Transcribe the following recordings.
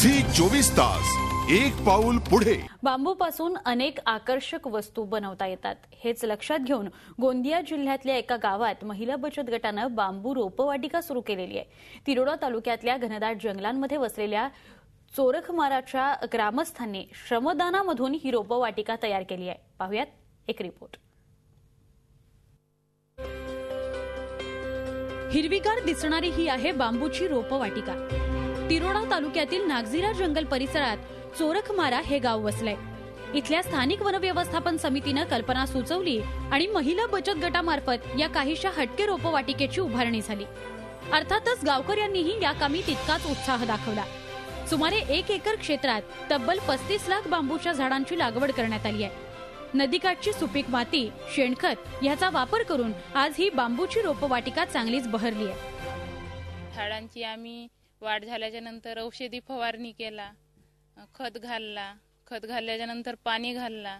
Zee 24 तास एक पाऊल पुढे। बांबूपासून अनेक आकर्षक वस्तू बनवता येतात। हेच लक्षात घेऊन गोंदिया जिल्ह्यातल्या एका गावात महिला बचत गटानं बांबू रोपवाटिका सुरू केलेली आहे। तिरोडा तालुक्यातल्या घनदाट जंगलांमध्ये वसलेल्या चोरखमाराच्या ग्रामस्थांनी श्रमदानामधून ही रोपवाटिका तयार केली आहे। पाहुयात एक रिपोर्ट। हिरवीगार दिसणारी ही आहे बांबूची रोपवाटिका। तिरोडा तालुक्यातील नागझिरा जंगल परिसरात चोरखमारा हे गाव वसलंय। इथल्या स्थानिक वन व्यवस्थापन समितीने कल्पना सुचवली आणि महिला बचत गटामार्फत या काहीशा हटके रोपवाटिकेची उभारणी झाली। अर्थातच गावकऱ्यांनीही या कामी तितकाच उत्साह दाखवला। सुमारे 1 एकर क्षेत्रात तब्बल 35 लाख बांबूच्या झाडांची लागवड करण्यात आली आहे। नदीकाठची सुपीक माती, शेणखत याचा वापर करून आज ही बांबूची रोपवाटिका चांगलीच बहरली आहे। झाडांची आम्ही वाढ झाल्याच्या नंतर औषधी फवारणी केला, खत घालल्याच्या नंतर पाणी घालला।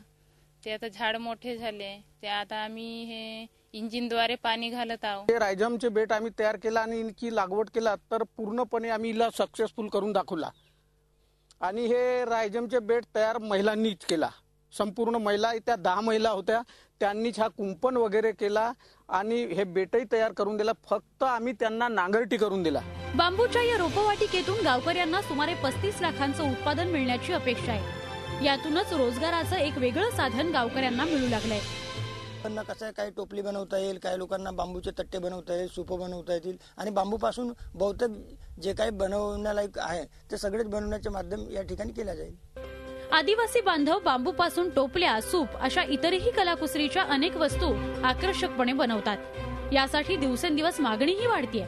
ते आता झाड मोठे झाले, ते आता आम्ही हे इंजिनद्वारे पाणी घालत आहोत। हे रायझमचे बेट आम्ही तयार केला आणि इनकी लागवड केला तर पूर्णपणे आम्ही इला सक्सेसफुल करून दाखवला। आणि हे रायझमचे बेट तयार महिलांनीच केला। संपूर्ण महिला, त्या 10 महिला होत्या, त्यांनीच हा कुंपण वगैरे केला आणि हे बेटही तयार करून दिला। फक्त आम्ही त्यांना नांगरटी करून दिला। बांबूच्या या रोपवाटिकेतून गावकऱ्यांना सुमारे 35 लाखांचं उत्पादन मिळण्याची अपेक्षा आहे। यातूनच रोजगाराचं एक वेगळं साधन गावकऱ्यांना मिळू लागलंय। पण कसं आहे, काही टोपली बनवता येईल, काही लोकांना बांबूचे तट्टे बनवता येईल, सूप बनवता येतील आणि बांबूपासून बहुतेक जे काही बनवण्यालायक आहे ते सगळेच बनवण्याचे माध्यम या ठिकाणी केले जाईल। आदिवासी बांधव बांबूपासून टोपल्या, सूप अशा इतरही कलाकुसरीच्या अनेक वस्तू आकर्षकपणे बनवतात। यासाठी दिवसेंदिवस मागणीही वाढतीये।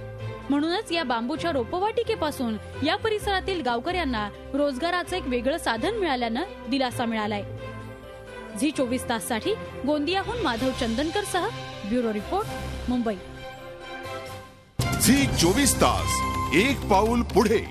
म्हणूनच या बांबूच्या रोपवाटिकेपासून या परिसरातील गावकऱ्यांना रोजगाराचं एक वेगळं साधन मिळाल्यानं दिलासा मिळालाय। झी 24 ताससाठी गोंदियाहून माधव चंदनकरसह ब्युरो रिपोर्ट, मुंबई। झी 24 तास एक पाऊल पुढे।